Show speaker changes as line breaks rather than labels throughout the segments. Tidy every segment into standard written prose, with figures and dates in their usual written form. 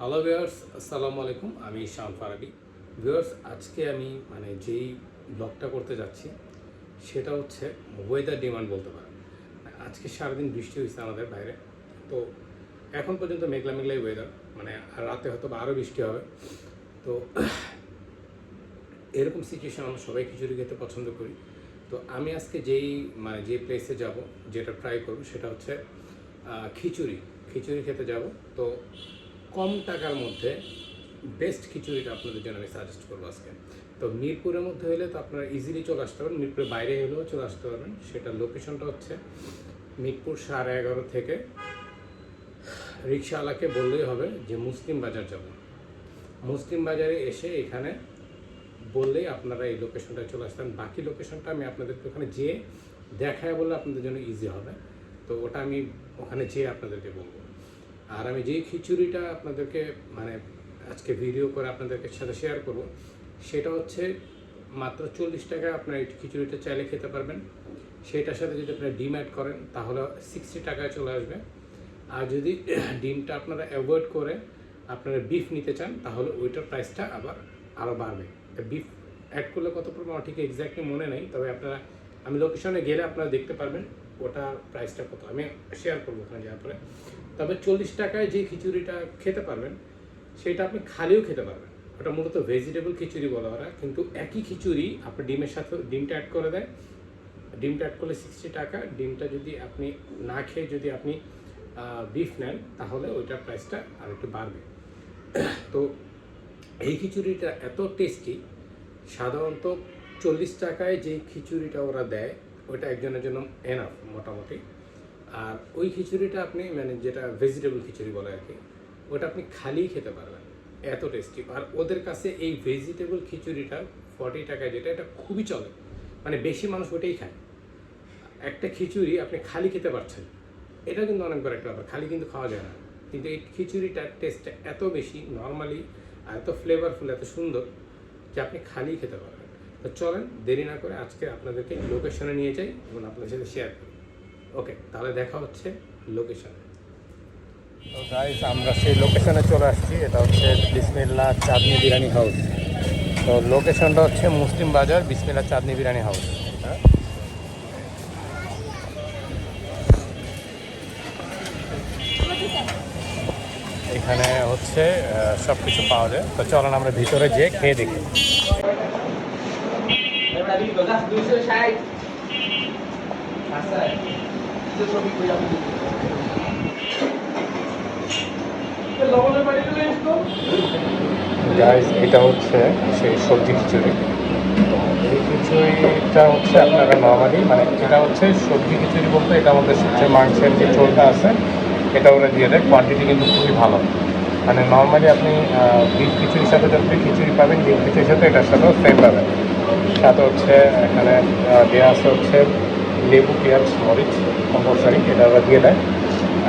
Hello viewers, আসসালামু আলাইকুম। আমি শাম ফারাবি। ভিউয়ার্স, আজকে আমি যেই ব্লগটা করতে যাচ্ছি সেটা হচ্ছে ওয়েদার ডিমান্ড বলতে পারেন। আজকে সারাদিন বৃষ্টি হয়েছে আমাদের বাইরে, তো এখন পর্যন্ত মেঘলা মেঘলাই ওয়েদার, আর রাতে হয়তো বা আরও বৃষ্টি হবে। তো এরকম সিচুয়েশন আমরা সবাই খিচুড়ি খেতে পছন্দ করি। তো আমি আজকে যে প্লেসে যাব, যেটা ট্রাই করব সেটা হচ্ছে খিচুড়ি খেতে যাব। তো কম টাকার মধ্যে বেস্ট খিচুড়িটা আপনাদের জন্য আমি সাজেস্ট করবো আজকে। তো মিরপুরের মধ্যে হলে তো আপনারা ইজিলি চলে আসতে পারেন, মিরপুরের বাইরে হলেও চলে আসতে পারবেন। সেটা লোকেশনটা হচ্ছে মিরপুর 11:30 থেকে রিক্সাওয়ালাকে বললেই হবে যে মুসলিম বাজার যাব। মুসলিম বাজারে এসে এখানে বললেই আপনারা এই লোকেশনটায় চলে আসতেন। বাকি লোকেশনটা আমি আপনাদেরকে ওখানে যেয়ে দেখায় বললে আপনাদের জন্য ইজি হবে। তো ওটা আমি ওখানে যেয়ে আপনাদেরকে বলবো। আর আমি যেই খিচুড়িটা আপনাদেরকে আজকে ভিডিও করে আপনাদেরকে সাথে শেয়ার করব, সেটা হচ্ছে মাত্র 40 টাকায় আপনারা এই খিচুড়িটা চাইলে খেতে পারবেন। সেটার সাথে যদি আপনারা ডিম অ্যাড করেন তাহলে 60 টাকায় চলে আসবে। আর যদি ডিমটা আপনারা অ্যাভয়েড করে আপনারা বিফ নিতে চান তাহলে ওইটার প্রাইসটা আবার আরও বাড়বে। বিফ অ্যাড করলে কত পড়বে আমার ঠিক এক্স্যাক্টলি মনে নেই, তবে আমি লোকেশনে গেলে আপনারা দেখতে পারবেন ওটার প্রাইসটা কত, আমি শেয়ার করবো ওখানে যাওয়ার পরে। তবে 40 টাকায় যে খিচুড়িটা খেতে পারবেন সেটা আপনি খালিও খেতে পারবেন। ওটা মূলত ভেজিটেবল খিচুড়ি বলা ওরা, কিন্তু একই খিচুড়ি আপনি ডিমের সাথে ডিমটা অ্যাড করে দেয়। ডিমটা অ্যাড করলে 60 টাকা। ডিমটা যদি আপনি না খেয়ে যদি আপনি বিফ নেন তাহলে ওইটার প্রাইসটা আর একটু বাড়বে। তো এই খিচুড়িটা এত টেস্টি, সাধারণত 40 টাকায় যে খিচুড়িটা ওরা দেয় ওইটা একজনের জন্য এনাফ মোটামুটি। আর ওই খিচুড়িটা আপনি যেটা ভেজিটেবল খিচুড়ি বলে আর কি, ওটা আপনি খালিই খেতে পারবেন, এত টেস্টি। আর ওদের কাছে এই ভেজিটেবল খিচুড়িটা 40 টাকায় যেটা, এটা খুবই চলে, বেশি মানুষ ওটাই খায়। একটা খিচুড়ি আপনি খালি খেতে পারছেন, এটা কিন্তু অনেক বড় একটা ব্যাপার। খালি কিন্তু খাওয়া যায় না, কিন্তু এই খিচুড়িটার টেস্টটা এত বেশি নর্মালি আর এত ফ্লেভারফুল, এত সুন্দর যে আপনি খালি খেতে পারবেন। তো চলেন দেরি না করে আজকে আপনাদেরকে লোকেশনে নিয়ে যাই এবং আপনাদের সাথে শেয়ার করি। ওকে, তাহলে দেখা হচ্ছে লোকেশনে। তো গাইস, আমরা সেই লোকেশনে চলে আসছি। এটা হচ্ছে বিসমিল্লাহ চাঁদনি বিরিয়ানি হাউস। তো লোকেশনটা হচ্ছে মুসলিম বাজার, বিসমিল্লাহ চাঁদনি বিরিয়ানি হাউস। এখানে হচ্ছে সব কিছু পাওয়া যায়। তো চলেন আমরা ভিতরে যেয়ে খেয়ে দেখি। গাইস, এটা হচ্ছে সেই সবজি খিচুড়ি। এই খিচুড়িটা হচ্ছে আপনারা নর্মালি এটা হচ্ছে সবজি খিচুড়ি বলতে এটার মধ্যে সবচেয়ে মাংসের যে ঝোলটা আছে এটা ওরা দিয়ে দেয়। কোয়ান্টিটি কিন্তু খুবই ভালো। নর্মালি আপনি বিফ খিচুড়ির সাথে যত খিচুড়ি পাবেন, ডিম খিচুড়ির সাথে এটার সাথেও সেম পাবেন। সাথে হচ্ছে এখানে দেওয়া আছে হচ্ছে লেবু, পেঁয়াজ, মরিচ কম্পালসারি, এটা ওরা দিয়ে দেয়।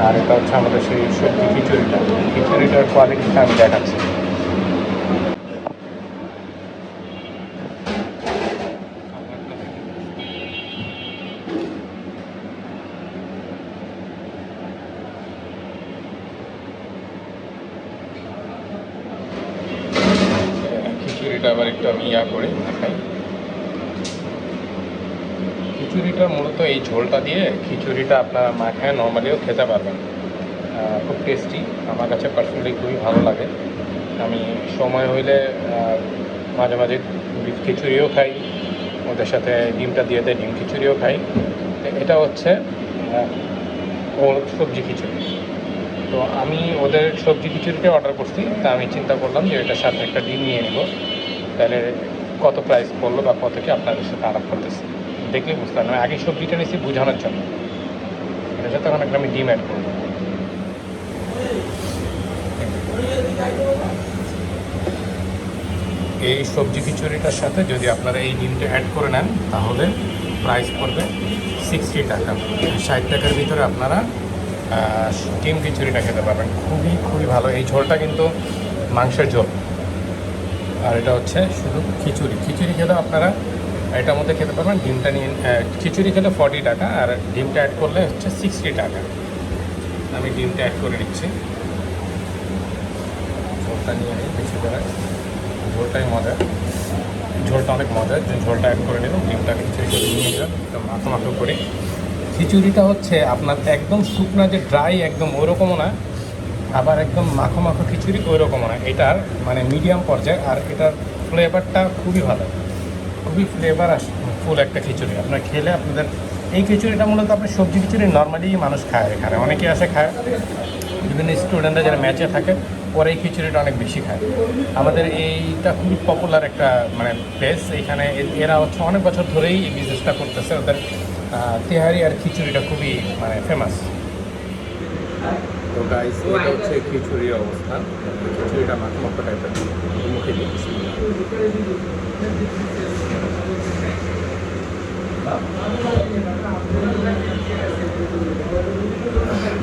আর এটা হচ্ছে আমাদের সেই সবজি খিচুড়িটার কোয়ালিটিটা আমি দেখাচ্ছি। খিচুড়িটা আবার একটু আমি করে দেখাই। খিচুড়িটা মূলত এই ঝোলটা দিয়ে খিচুড়িটা আপনারা মাখায় নর্মালিও খেতে পারবেন। খুব টেস্টি, আমার কাছে পার্সোনালি খুবই ভালো লাগে। আমি সময় হইলে মাঝে মাঝে বিফ খিচুড়িও খাই, ওদের সাথে ডিমটা দিয়ে দেয়, ডিম খিচুড়িও খাই। এটা হচ্ছে ওর সবজি খিচুড়ি। তো আমি ওদের সবজি খিচুড়িটা অর্ডার করছি। তা আমি চিন্তা করলাম যে এটার সাথে একটা ডিম নিয়ে নেব, তাহলে কত প্রাইস পড়লো বা কত কি আপনাদের সাথে আলাপ করতেছি দেখলে বুঝতে পারলাম। আগে সবজিটা নিয়েছি বোঝানোর জন্য, এটার সাথে এখন একটা আমি ডিম অ্যাড করবো। এই সবজি খিচুড়িটার সাথে যদি আপনারা এই ডিমটা অ্যাড করে নেন তাহলে প্রাইস পড়বে 60 টাকা। 60 টাকার ভিতরে আপনারা ডিম খিচুড়িটা খেতে পারবেন। খুবই ভালো। এই ঝোলটা কিন্তু মাংসের ঝোল, আর এটা হচ্ছে শুধু খিচুড়ি খেলেও আপনারা এটার মধ্যে খেতে পারবেন। ডিমটা নিয়ে খিচুড়ি খেলে 40 টাকা, আর ডিমটা অ্যাড করলে হচ্ছে 60 টাকা। আমি ডিমটা অ্যাড করে নিচ্ছি। ঝোলটা নিয়ে নিই বেশি করে। ঝোলটাই মজা, ঝোলটা অনেক মজা। যে ঝোলটা অ্যাড করে নিলাম, ডিমটা খিচুড়ি করে নিয়ে নিলাম, মাখো মাখো করে। খিচুড়িটা হচ্ছে আপনার একদম শুকনা যে ড্রাই একদম ওরকমও না, আবার একদম মাখো মাখো খিচুড়ি ওইরকমও না, এটার মানে মিডিয়াম পর্যায়ে। আর এটার ফ্লেভারটা খুবই ভালো, খুবই ফ্লেভার ফুল একটা খিচুড়ি। আপনার খেলে আপনাদের এই খিচুড়িটা মূলত আপনার সবজি খিচুড়ি নর্মালি মানুষ খায় এখানে, অনেকেই আসে খায়, বিভিন্ন স্টুডেন্টরা যারা ম্যাচে থাকে ওরা এই খিচুড়িটা অনেক বেশি খায়। আমাদের এইটা খুবই পপুলার একটা মানে প্লেস এইখানে। এরা হচ্ছে অনেক বছর ধরেই এই বিজনেসটা করতেছে। ওদের তেহারি আর খিচুড়িটা খুবই মানে ফেমাস। তো গাইস, এটা হচ্ছে খিচুড়ির অবস্থা। খিচুড়িটা মাখো মাখো টাইপের, মুখে দিচ্ছি।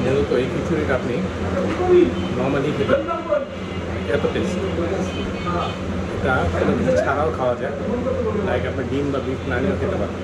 যেহেতু এই খিচুড়িটা আপনি নর্মালি খেতে এত টেস্ট, এটা কোনো কিছু ছাড়াও খাওয়া যায়, লাইক আপনি ডিম বা বিফ না নিয়েও খেতে পারেন।